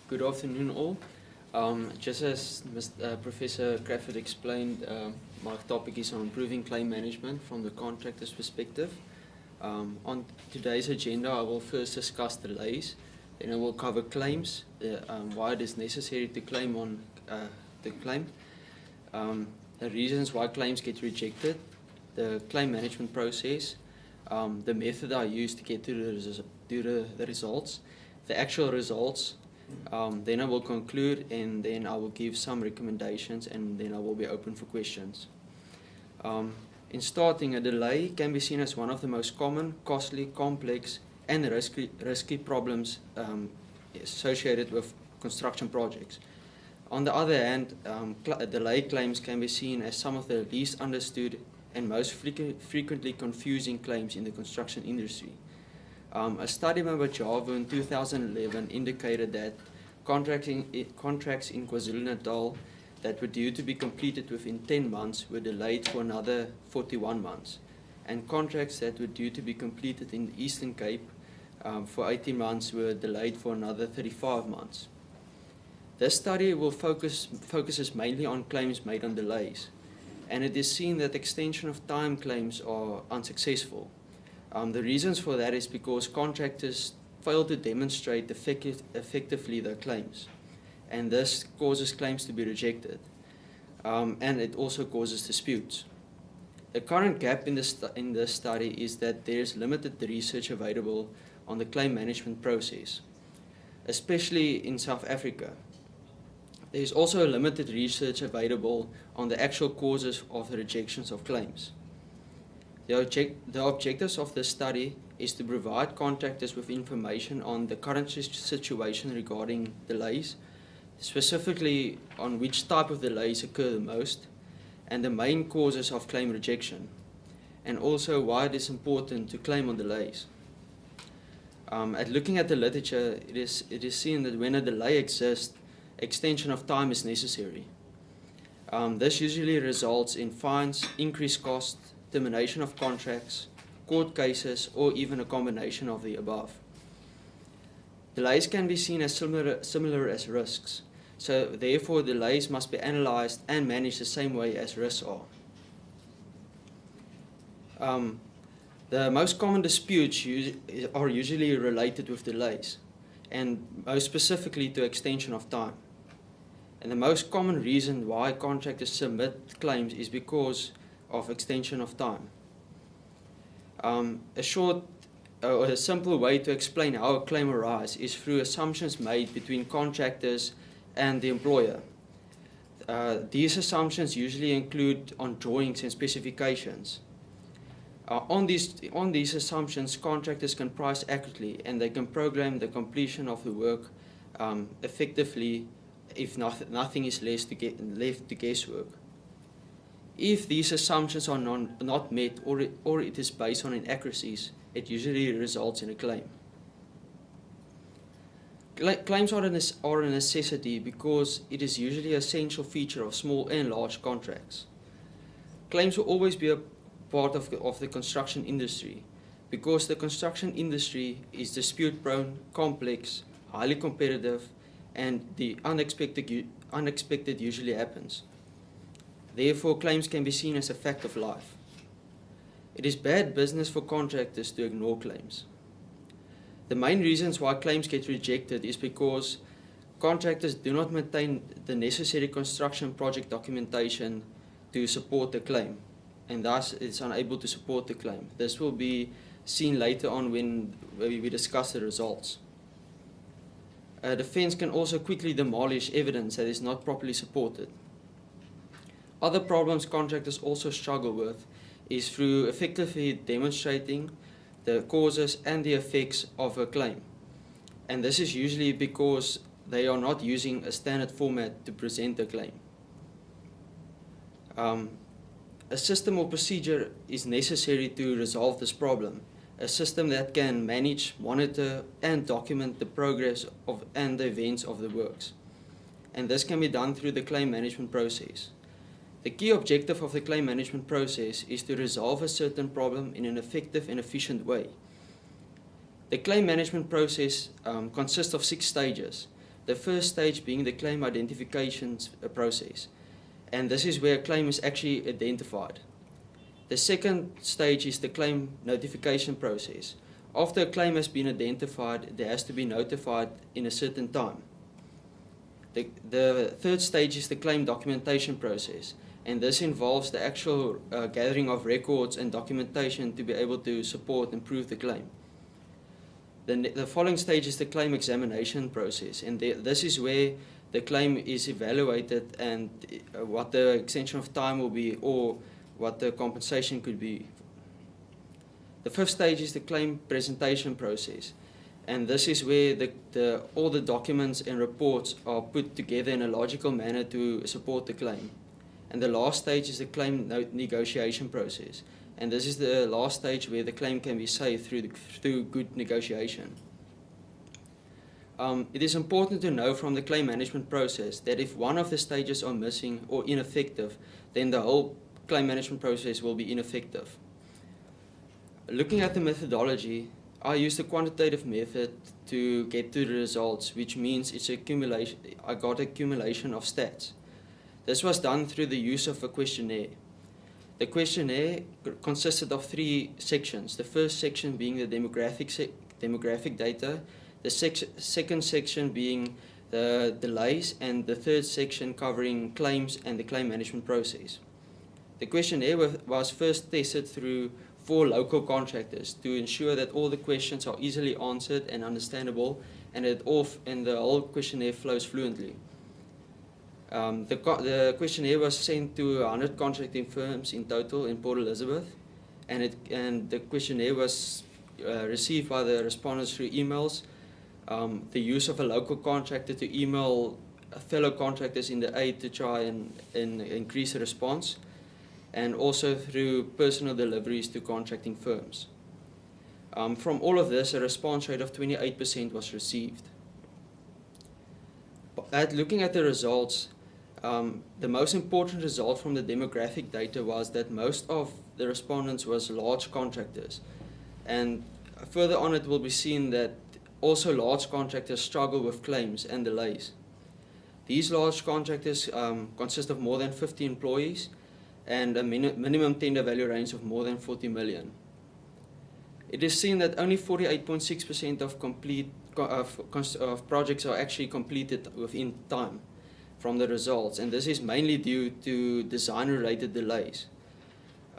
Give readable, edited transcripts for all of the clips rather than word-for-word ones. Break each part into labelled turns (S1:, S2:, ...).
S1: Good afternoon all. Just as Professor Crawford explained, my topic is on improving claim management from the contractor's perspective. On today's agenda, I will first discuss delays, then I will cover claims, why it is necessary to claim on the claim, the reasons why claims get rejected, the claim management process, the method I use to get to the results, the actual results. Then I will conclude, and then I will give some recommendations, and then I will be open for questions. In starting, a delay can be seen as one of the most common, costly, complex, and risky problems associated with construction projects. On the other hand, delay claims can be seen as some of the least understood and most frequently confusing claims in the construction industry. A study by Java in 2011 indicated that contracts in KwaZulu-Natal that were due to be completed within 10 months were delayed for another 41 months, and contracts that were due to be completed in the Eastern Cape for 18 months were delayed for another 35 months. This study will focuses mainly on claims made on delays, and it is seen that extension of time claims are unsuccessful. The reasons for that is because contractors fail to demonstrate effectively their claims, and this causes claims to be rejected, and it also causes disputes. The current gap in this study is that there is limited research available on the claim management process, especially in South Africa. There is also limited research available on the actual causes of the rejections of claims. The objectives of this study is to provide contractors with information on the current situation regarding delays, specifically on which type of delays occur the most, and the main causes of claim rejection, and also why it is important to claim on delays. Looking at the literature, it is seen that when a delay exists, extension of time is necessary. This usually results in fines, increased costs, termination of contracts, court cases, or even a combination of the above. Delays can be seen as similar as risks, so therefore delays must be analyzed and managed the same way as risks are. The most common disputes are usually related with delays, and most specifically to extension of time. And the most common reason why contractors submit claims is because of extension of time. A simple way to explain how a claim arises is through assumptions made between contractors and the employer. These assumptions usually include on drawings and specifications. On these assumptions, contractors can price accurately, and they can program the completion of the work effectively if nothing is left to guesswork. If these assumptions are not met, or it is based on inaccuracies, it usually results in a claim. Claims are a necessity because it is usually an essential feature of small and large contracts. Claims will always be a part of the construction industry because the construction industry is dispute-prone, complex, highly competitive, and the unexpected usually happens. Therefore, claims can be seen as a fact of life. It is bad business for contractors to ignore claims. The main reasons why claims get rejected is because contractors do not maintain the necessary construction project documentation to support the claim, and thus it's unable to support the claim. This will be seen later on when we discuss the results. A defense can also quickly demolish evidence that is not properly supported. Other problems contractors also struggle with is through effectively demonstrating the causes and the effects of a claim. And this is usually because they are not using a standard format to present the claim. A system or procedure is necessary to resolve this problem. A system that can manage, monitor, and document the progress and the events of the works. And this can be done through the claim management process. The key objective of the claim management process is to resolve a certain problem in an effective and efficient way. The claim management process consists of 6 stages. The first stage being the claim identification process, and this is where a claim is actually identified. The second stage is the claim notification process. After a claim has been identified, there has to be notified in a certain time. The third stage is the claim documentation process, and this involves the actual gathering of records and documentation to be able to support and prove the claim. The following stage is the claim examination process, and this is where the claim is evaluated and what the extension of time will be or what the compensation could be. The fifth stage is the claim presentation process, and this is where all the documents and reports are put together in a logical manner to support the claim. And the last stage is the claim negotiation process, and this is the last stage where the claim can be saved through good negotiation. It is important to know from the claim management process that if one of the stages are missing or ineffective, then the whole claim management process will be ineffective. Looking at the methodology, I used a quantitative method to get to the results, which means it's accumulation. I got accumulation of stats. This was done through the use of a questionnaire. The questionnaire consisted of 3 sections. The first section being the demographic data, the second section being the delays, and the third section covering claims and the claim management process. The questionnaire was first tested through 4 local contractors to ensure that all the questions are easily answered and understandable, and the whole questionnaire flows fluently. The questionnaire was sent to 100 contracting firms in total in Port Elizabeth, and the questionnaire was received by the respondents through emails, the use of a local contractor to email fellow contractors in the aid to try and increase the response, and also through personal deliveries to contracting firms. From all of this, a response rate of 28% was received. Looking at the results, the most important result from the demographic data was that most of the respondents was large contractors, and further on it will be seen that also large contractors struggle with claims and delays. These large contractors consist of more than 50 employees and a minimum tender value range of more than 40 million. It is seen that only 48.6% of projects are actually completed within time from the results, and this is mainly due to design-related delays.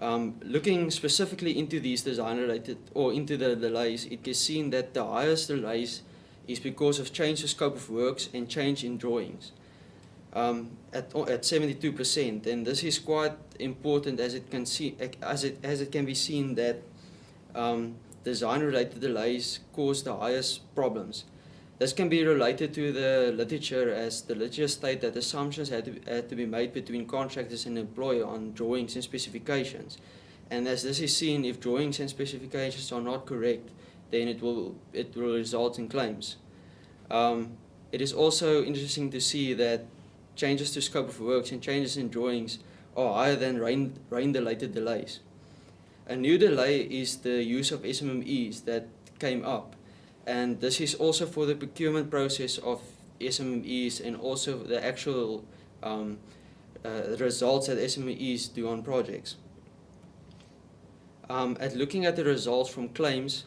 S1: Looking specifically into these design-related or into the delays, it is seen that the highest delays is because of change of scope of works and change in drawings at 72%, and this is quite important as it can be seen that design-related delays cause the highest problems. This can be related to the literature, as the literature states that assumptions had to be made between contractors and employer on drawings and specifications. And as this is seen, if drawings and specifications are not correct, then it will result in claims. It is also interesting to see that changes to scope of works and changes in drawings are higher than rain-related delays. A new delay is the use of SMMEs that came up, and this is also for the procurement process of SMMEs and also the actual results that SMMEs do on projects. At looking at the results from claims,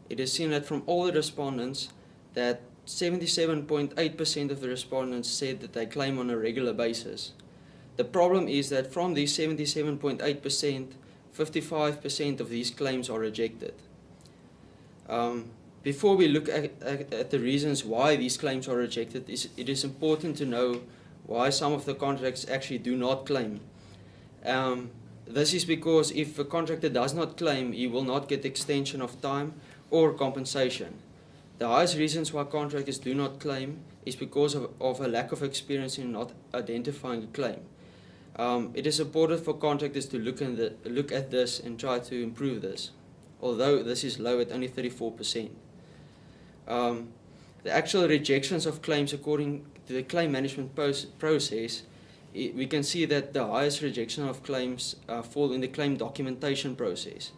S1: it is seen that from all the respondents that 77.8% of the respondents said that they claim on a regular basis. The problem is that from these 77.8%, 55% of these claims are rejected. Before we look at the reasons why these claims are rejected, it is important to know why some of the contracts actually do not claim. This is because if a contractor does not claim, he will not get extension of time or compensation. The highest reasons why contractors do not claim is because of a lack of experience in not identifying a claim. It is important for contractors to look at this and try to improve this, although this is low at only 34%. The actual rejections of claims according to the claim management process, we can see that the highest rejection of claims fall in the claim documentation process.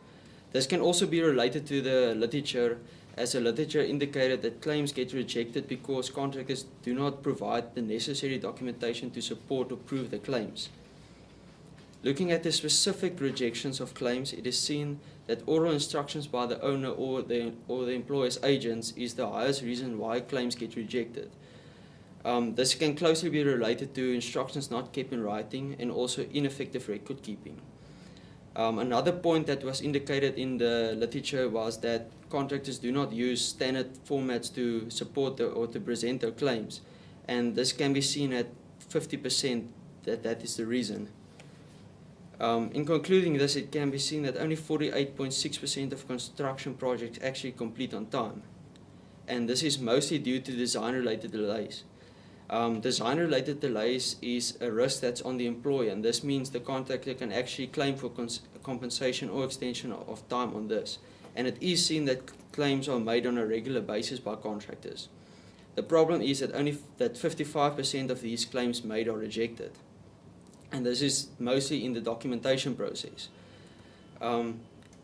S1: This can also be related to the literature, as the literature indicated that claims get rejected because contractors do not provide the necessary documentation to support or prove the claims. Looking at the specific rejections of claims, it is seen that oral instructions by the owner or the employer's agents is the highest reason why claims get rejected. This can closely be related to instructions not kept in writing and also ineffective record keeping. Another point that was indicated in the literature was that contractors do not use standard formats to support or to present their claims, and this can be seen at 50% that is the reason. In concluding this, it can be seen that only 48.6% of construction projects actually complete on time, and this is mostly due to design-related delays. Design-related delays is a risk that's on the employer, and this means the contractor can actually claim for compensation or extension of time on this. And it is seen that claims are made on a regular basis by contractors. The problem is that only 55% of these claims made are rejected, and this is mostly in the documentation process.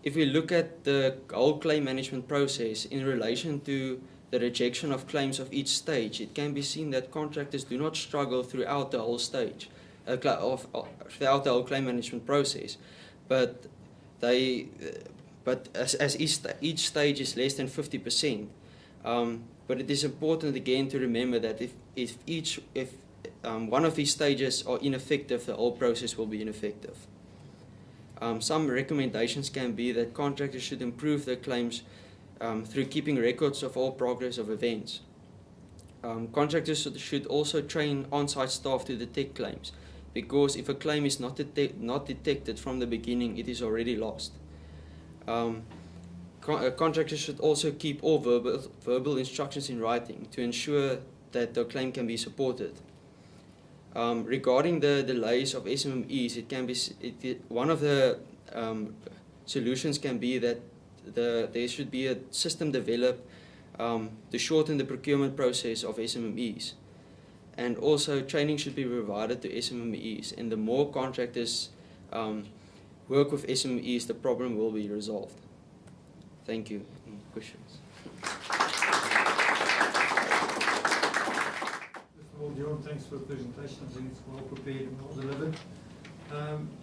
S1: If we look at the whole claim management process in relation to the rejection of claims of each stage, it can be seen that contractors do not struggle throughout the whole stage, throughout the whole claim management process, but as each stage is less than 50%. But it is important again to remember that if one of these stages are ineffective, the whole process will be ineffective. Some recommendations can be that contractors should improve their claims through keeping records of all progress of events. Contractors should also train on-site staff to detect claims, because if a claim is not detected from the beginning, it is already lost. Contractors should also keep all verbal instructions in writing to ensure that the claim can be supported. Regarding the delays of SMMEs, one of the solutions can be that there should be a system developed to shorten the procurement process of SMMEs. And also training should be provided to SMMEs, and the more contractors work with SMMEs, the problem will be resolved. Thank you. Any questions?
S2: Well, Deon, thanks for the presentation. I think it's well prepared and well delivered.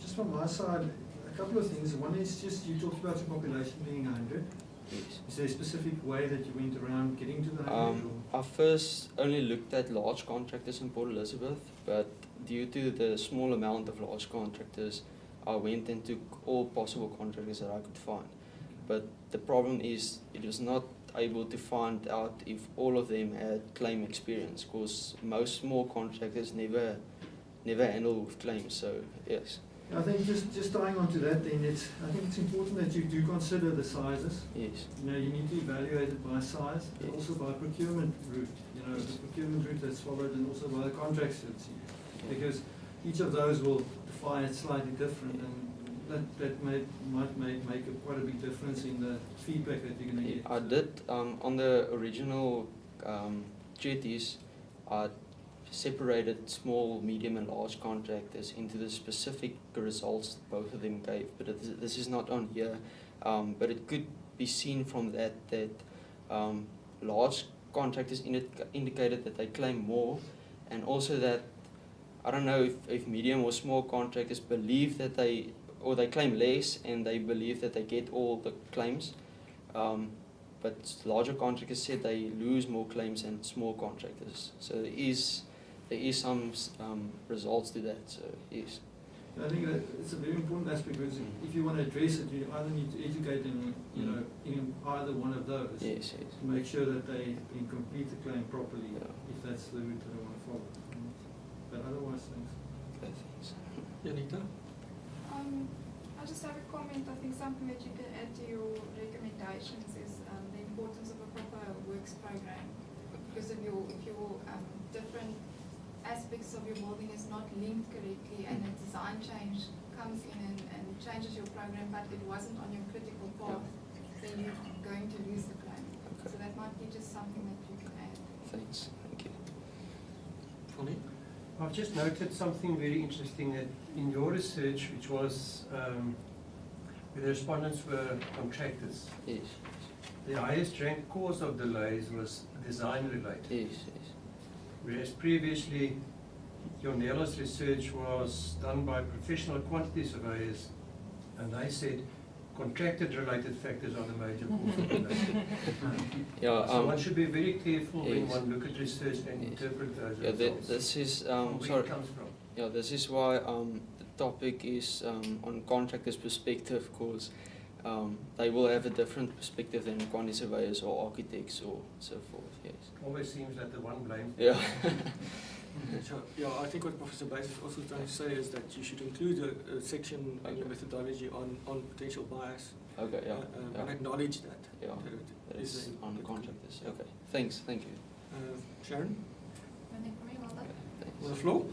S2: Just from my side, a couple of things. One is just you talked about your population being 100.
S1: Yes.
S2: Is there a specific way that you went around getting to the 100?
S1: I first only looked at large contractors in Port Elizabeth, but due to the small amount of large contractors, I went and took all possible contractors that I could find. But the problem is it was not able to find out if all of them had claim experience, because most small contractors never handle with claims. So yes.
S2: I think just tying on to that, then I think it's important that you do consider the sizes.
S1: Yes.
S2: You know, you need to evaluate it by size, but
S1: Yes.
S2: also by procurement route. You know, the procurement route that's followed, and also by the contracts that's used, because each of those will define it slightly different, and that might make quite a big difference in the feedback that you're going to get.
S1: I did on the original treatise, I separated small, medium and large contractors into the specific results both of them gave, but this is not on here, but it could be seen from that large contractors indicated that they claim more, and also that I don't know if medium or small contractors believe that they claim less and they believe that they get all the claims, but larger contractors said they lose more claims than small contractors. So there is some results to that. So yes.
S2: I think that it's a very important aspect, because if you want to address it, you either need to educate them, you know, in either one of those.
S1: Yes.
S2: To make sure that they can complete the claim properly, if that's the route that they want to follow. But otherwise, thanks.
S1: Okay, thanks.
S3: Janita?
S4: I just have a comment. I think something that you can add to your recommendations is the importance of a proper works program. Because if your different aspects of your building is not linked correctly, and a design change comes in and changes your program, but it wasn't on your critical path, then you're going to lose the claim.
S1: Okay.
S4: So that might be just something that you can add.
S1: Thanks. Thank you.
S3: Connie?
S5: I've just noted something very interesting, that in your research, which was where the respondents were contractors,
S1: Yes.
S5: the highest ranked cause of delays was design related.
S1: Yes, yes.
S5: Whereas previously, Jonela's research was done by professional quantity surveyors, and they said contractor-related factors are the major cause of delay.
S1: Yeah,
S5: So one should be very careful when
S1: yes.
S5: one look at research and
S1: Yes.
S5: interpret those
S1: Yeah,
S5: results.
S1: this is
S5: from where
S1: sorry.
S5: it comes from.
S1: Yeah, this is why the topic is on contractors' perspective, because they will have a different perspective than quantity surveyors or architects or so forth. Yes.
S5: Always seems that the one blames.
S1: Yeah.
S3: So, yeah, I think what Professor Bates is also trying to say is that you should include a section in your
S1: Okay.
S3: methodology on potential bias
S1: Okay. Yeah.
S3: and
S1: Yeah.
S3: acknowledge that.
S1: Yeah.
S3: that it
S1: That
S3: is
S1: is
S3: a-
S1: on contractors. Okay. Thanks. Thank you.
S3: Sharon,
S4: Nothing for me, well done.
S1: Okay,
S3: on the
S1: thanks.
S3: floor?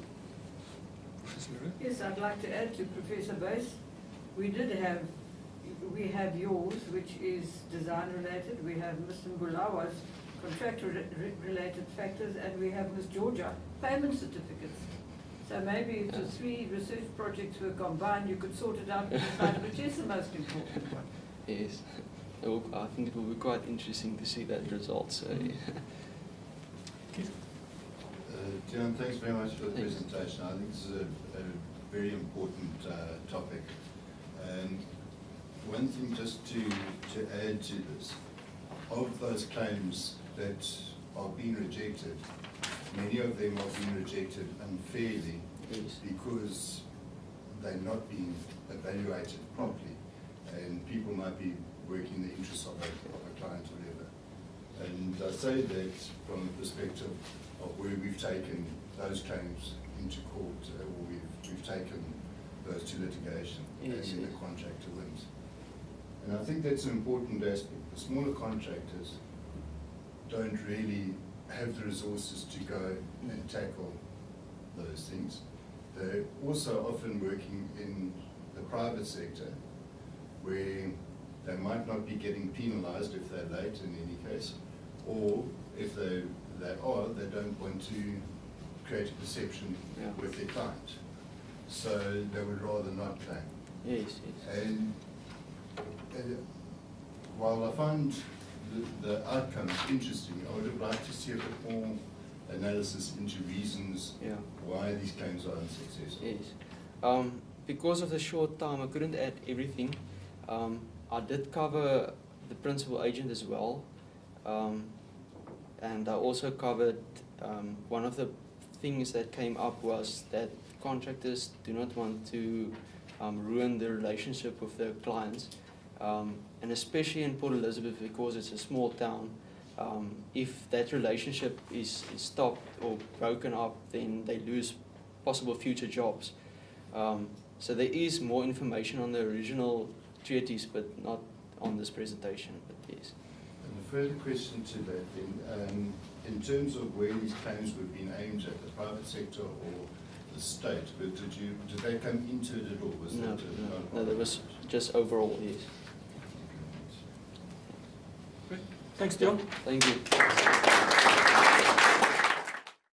S3: Professor Leroux?
S6: Yes, I'd like to add to Professor Bass. We have yours, which is design related. We have Mr. Mbulawa's contractor related factors, and we have Ms. Georgia payment certificates. So maybe if the
S1: Yeah.
S6: 3 research projects were combined, you could sort it out and decide which is the most important one.
S1: Yes. I think it will be quite interesting to see that result. So. Yeah.
S7: Deon, thanks very much for the
S1: Thanks.
S7: presentation. I think this is a very important topic. And one thing just to add to this, of those claims that are being rejected, many of them are being rejected unfairly
S1: Yes.
S7: because they're not being evaluated properly, and people might be working in the interests of a client or whatever. And I say that from the perspective of where we've taken those claims into court, or we've taken those to litigation,
S1: Yes,
S7: and the
S1: yes.
S7: contractor wins. And I think that's an important aspect. The smaller contractors don't really have the resources to go and tackle those things. They're also often working in the private sector, where they might not be getting penalized if they're late in any case, or if they don't want to create a perception
S1: Yeah.
S7: with their client. So they would rather not claim.
S1: Yes. Yes.
S7: And while I find the outcomes interesting, I would have liked to see a bit more analysis into reasons
S1: Yeah.
S7: why these claims are unsuccessful.
S1: Yes. Because of the short time, I couldn't add everything. I did cover the principal agent as well, and I also covered one of the things that came up was that contractors do not want to ruin the relationship with their clients, and especially in Port Elizabeth, because it's a small town. If that relationship is stopped or broken up, then they lose possible future jobs. So there is more information on the original treatise, but not on this presentation. But yes.
S7: And a further question to that then, in terms of where these claims were being aimed at, the private sector or the state, but did they come into it at all? Was
S1: No,
S7: that
S1: no, there was just overall, yes.
S3: Great. Thanks, Deon.
S1: Thank you.